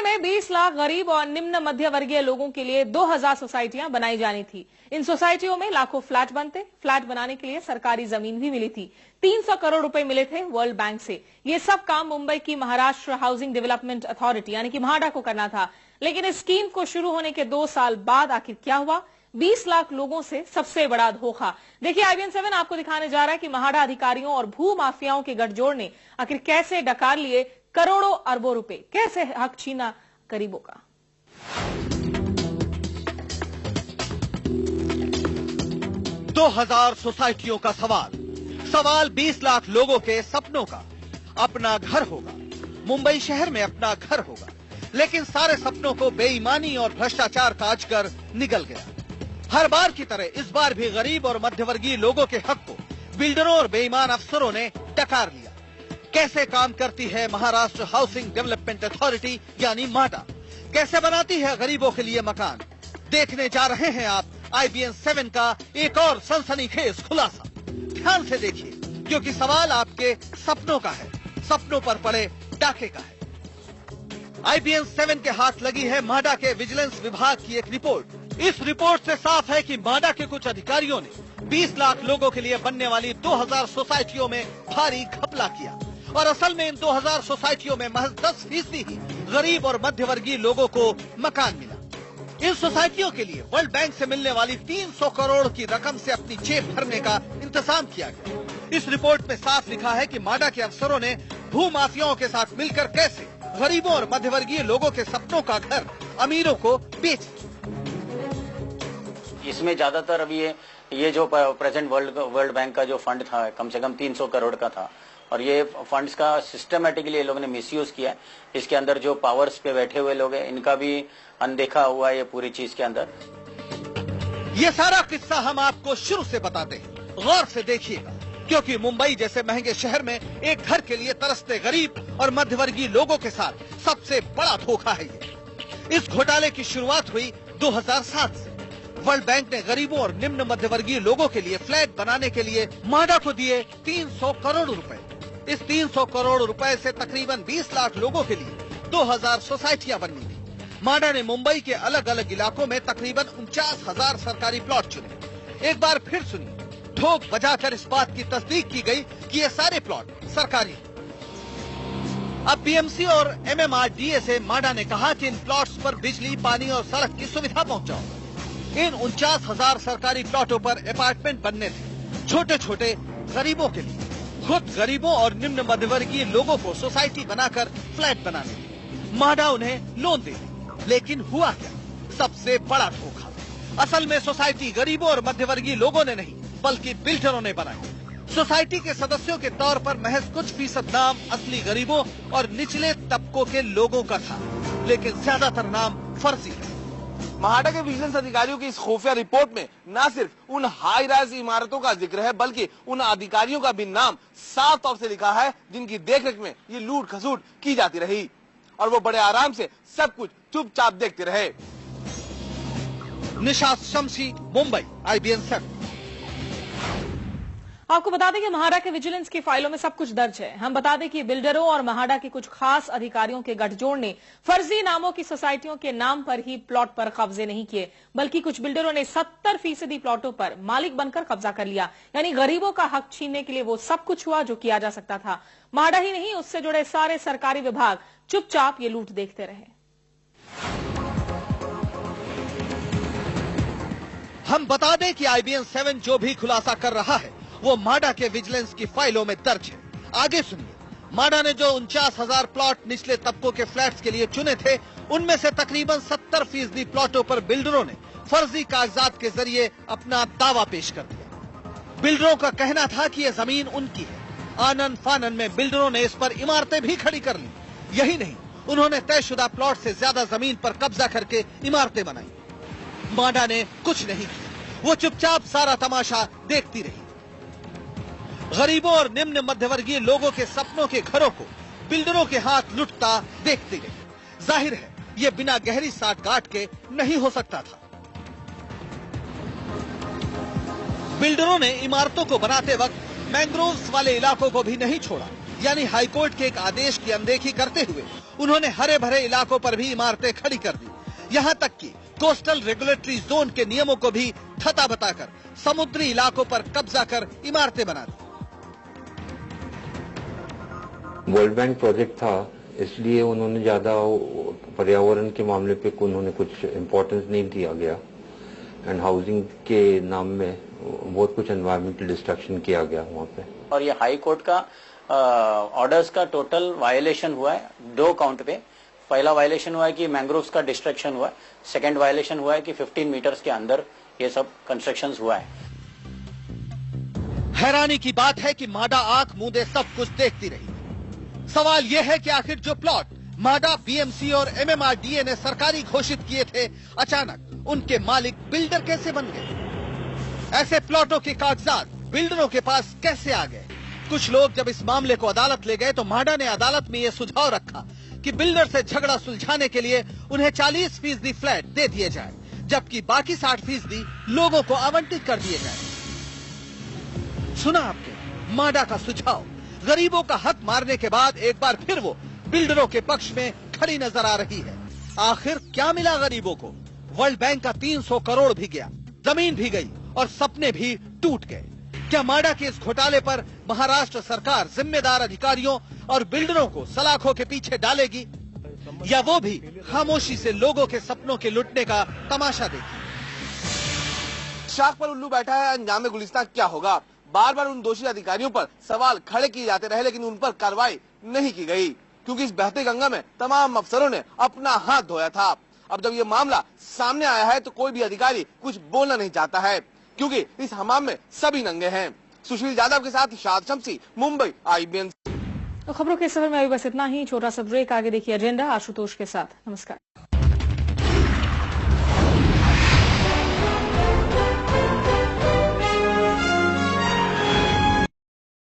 में 20 लाख गरीब और निम्न मध्य वर्गीय लोगों के लिए 2000 सोसाइटियां बनाई जानी थी। इन सोसाइटियों में लाखों फ्लैट बनते। फ्लैट बनाने के लिए सरकारी जमीन भी मिली थी। 300 करोड़ रुपए मिले थे वर्ल्ड बैंक से। ये सब काम मुंबई की महाराष्ट्र हाउसिंग डेवलपमेंट अथॉरिटी यानी कि म्हाडा को करना था। लेकिन इस स्कीम को शुरू होने के 2 साल बाद आखिर क्या हुआ? 20 लाख लोगों से सबसे बड़ा धोखा। देखिए, IBN 7 आपको दिखाने जा रहा है कि म्हाडा अधिकारियों और भू माफियाओं के गठजोड़ ने आखिर कैसे डकार लिए करोड़ों अरबों रुपए, कैसे हक छीना गरीबों का। 2000 सोसाइटियों का सवाल 20 लाख लोगों के सपनों का। अपना घर होगा, मुंबई शहर में अपना घर होगा, लेकिन सारे सपनों को बेईमानी और भ्रष्टाचार का अजगर निगल गया। हर बार की तरह इस बार भी गरीब और मध्यवर्गीय लोगों के हक को बिल्डरों और बेईमान अफसरों ने डकार लिया। कैसे काम करती है महाराष्ट्र हाउसिंग डेवलपमेंट अथॉरिटी यानी म्हाडा, कैसे बनाती है गरीबों के लिए मकान, देखने जा रहे हैं आप IBN 7 का एक और सनसनीखेज खुलासा। ध्यान से देखिए, क्योंकि सवाल आपके सपनों का है, सपनों पर पड़े डाके का है। IBN 7 के हाथ लगी है म्हाडा के विजिलेंस विभाग की एक रिपोर्ट। इस रिपोर्ट से साफ है कि म्हाडा के कुछ अधिकारियों ने 20 लाख लोगों के लिए बनने वाली 2000 सोसाइटियों में भारी घपला किया और असल में इन 2000 सोसाइटियों में महज 10% ही गरीब और मध्यवर्गीय लोगों को मकान मिला। इन सोसाइटियों के लिए वर्ल्ड बैंक से मिलने वाली 300 करोड़ की रकम से अपनी जेब भरने का इंतजाम किया गया। इस रिपोर्ट में साफ लिखा है कि म्हाडा के अफसरों ने भू माफियाओं के साथ मिलकर कैसे गरीबों और मध्यवर्गीय लोगों के सपनों का घर अमीरों को बेच दिया। इसमें ज्यादातर अभी ये जो प्रेजेंट वर्ल्ड बैंक का जो फंड था कम से कम 300 करोड़ का था और ये फंड्स का सिस्टमेटिकली ये लोगों ने मिसयूज किया। इसके अंदर जो पावर्स पे बैठे हुए लोग हैं इनका भी अनदेखा हुआ है ये पूरी चीज के अंदर। ये सारा किस्सा हम आपको शुरू से बताते हैं, गौर से देखिएगा, क्योंकि मुंबई जैसे महंगे शहर में एक घर के लिए तरसते गरीब और मध्यवर्गीय लोगों के साथ सबसे बड़ा धोखा है ये। इस घोटाले की शुरुआत हुई 2007 से। वर्ल्ड बैंक ने गरीबों और निम्न मध्यवर्गीय लोगों के लिए फ्लैट बनाने के लिए म्हाडा को दिए 300 करोड़ रुपए। इस 300 करोड़ रुपए से तकरीबन 20 लाख लोगों के लिए 2000 सोसाइटियां बननी थी। म्हाडा ने मुंबई के अलग अलग इलाकों में तकरीबन 49,000 सरकारी प्लॉट चुने। एक बार फिर सुनिए, ठोक बजाकर इस बात की तस्दीक की गई कि ये सारे प्लॉट सरकारी हैं। अब BMC और MMRDA से म्हाडा ने कहा कि इन प्लॉट्स पर बिजली, पानी और सड़क की सुविधा पहुंचाओ। इन 49,000 सरकारी प्लॉटों पर अपार्टमेंट बनने थे, छोटे छोटे गरीबों के लिए। खुद गरीबों और निम्न मध्यवर्गीय लोगों को सोसाइटी बनाकर फ्लैट बनाने थे। म्हाडा उन्हें लोन दे, लेकिन हुआ क्या? सबसे बड़ा धोखा। असल में सोसाइटी गरीबों और मध्यवर्गीय लोगों ने नहीं बल्कि बिल्डरों ने बनाई। सोसाइटी के सदस्यों के तौर पर महज कुछ फीसद नाम असली गरीबों और निचले तबकों के लोगों का था, लेकिन ज्यादातर नाम फर्जी है। म्हाडा के विजिलेंस अधिकारियों की इस खुफिया रिपोर्ट में न सिर्फ उन हाई राइज इमारतों का जिक्र है बल्कि उन अधिकारियों का भी नाम साफ तौर से लिखा है जिनकी देखरेख में ये लूट खसूट की जाती रही और वो बड़े आराम से सब कुछ चुपचाप देखते रहे। निशात शमशी, मुंबई, IBN 7। आपको बता दें कि म्हाडा के विजिलेंस की फाइलों में सब कुछ दर्ज है। हम बता दें कि बिल्डरों और म्हाडा के कुछ खास अधिकारियों के गठजोड़ ने फर्जी नामों की सोसाइटियों के नाम पर ही प्लॉट पर कब्जे नहीं किए, बल्कि कुछ बिल्डरों ने 70% प्लॉटों पर मालिक बनकर कब्जा कर लिया। यानी गरीबों का हक छीनने के लिए वो सब कुछ हुआ जो किया जा सकता था। म्हाडा ही नहीं, उससे जुड़े सारे सरकारी विभाग चुपचाप ये लूट देखते रहे। हम बता दें कि IBN 7 जो भी खुलासा कर रहा है वो म्हाडा के विजिलेंस की फाइलों में दर्ज है। आगे सुनिए, म्हाडा ने जो 49,000 प्लॉट निचले तबकों के फ्लैट्स के लिए चुने थे, उनमें से तकरीबन 70% प्लॉटों पर बिल्डरों ने फर्जी कागजात के जरिए अपना दावा पेश कर दिया। बिल्डरों का कहना था कि यह जमीन उनकी है। आनन फानन में बिल्डरों ने इस पर इमारतें भी खड़ी कर ली। यही नहीं, उन्होंने तयशुदा प्लॉट से ज्यादा जमीन पर कब्जा करके इमारतें बनाई। म्हाडा ने कुछ नहीं किया, वो चुपचाप सारा तमाशा देखती रही। गरीबों और निम्न मध्यवर्गीय लोगों के सपनों के घरों को बिल्डरों के हाथ लुटता देखती रही। जाहिर है ये बिना गहरी साठगांठ के नहीं हो सकता था। बिल्डरों ने इमारतों को बनाते वक्त मैंग्रोव्स वाले इलाकों को भी नहीं छोड़ा, यानी हाईकोर्ट के एक आदेश की अनदेखी करते हुए उन्होंने हरे भरे इलाकों पर भी इमारतें खड़ी कर दी। यहाँ तक कि कोस्टल रेगुलेटरी जोन के नियमों को भी थता बताकर समुद्री इलाकों पर कब्जा कर इमारतें बना दी। वर्ल्ड बैंक प्रोजेक्ट था, इसलिए उन्होंने ज्यादा पर्यावरण के मामले पे उन्होंने कुछ इम्पोर्टेंस नहीं दिया गया एंड हाउसिंग के नाम में बहुत कुछ एनवायरमेंटल डिस्ट्रक्शन किया गया वहाँ पे। और ये हाई कोर्ट का ऑर्डर्स का टोटल वायलेशन हुआ है 2 काउंट पे। पहला वायलेशन हुआ है कि मैंग्रोव्स का डिस्ट्रक्शन हुआ है, सेकंड वायलेशन हुआ है कि 15 मीटर्स के अंदर ये सब कंस्ट्रक्शन हुआ है। हैरानी की बात है कि माडा आंख मूंदे सब कुछ देखती रही। सवाल यह है कि आखिर जो प्लॉट माडा, बीएमसी और एमएमआरडीए ने सरकारी घोषित किए थे, अचानक उनके मालिक बिल्डर कैसे बन गए? ऐसे प्लॉटों के कागजात बिल्डरों के पास कैसे आ गए? कुछ लोग जब इस मामले को अदालत ले गए तो माडा ने अदालत में यह सुझाव रखा कि बिल्डर से झगड़ा सुलझाने के लिए उन्हें 40% फ्लैट दे दिए जाए, जबकि बाकी 60% लोगों को आवंटित कर दिए जाए। सुना आपने माडा का सुझाव? गरीबों का हक मारने के बाद एक बार फिर वो बिल्डरों के पक्ष में खड़ी नजर आ रही है। आखिर क्या मिला गरीबों को? वर्ल्ड बैंक का 300 करोड़ भी गया, जमीन भी गई और सपने भी टूट गए। क्या माडा के इस घोटाले पर महाराष्ट्र सरकार जिम्मेदार अधिकारियों और बिल्डरों को सलाखों के पीछे डालेगी, या वो भी खामोशी से लोगों के सपनों के लुटने का तमाशा देगी? शाख पर उल्लू बैठा है, अंजाम गुलिस्तान क्या होगा? बार बार उन दोषी अधिकारियों पर सवाल खड़े किए जाते रहे, लेकिन उन पर कार्रवाई नहीं की गई, क्योंकि इस बहते गंगा में तमाम अफसरों ने अपना हाथ धोया था। अब जब ये मामला सामने आया है तो कोई भी अधिकारी कुछ बोलना नहीं चाहता है, क्योंकि इस हमाम में सभी नंगे हैं। सुशील यादव के साथ शाद शम्सी, मुंबई, IBN। तो खबरों के सफर में अभी बस इतना ही। छोटा सा ब्रेक, आगे देखिए एजेंडा आशुतोष के साथ। नमस्कार।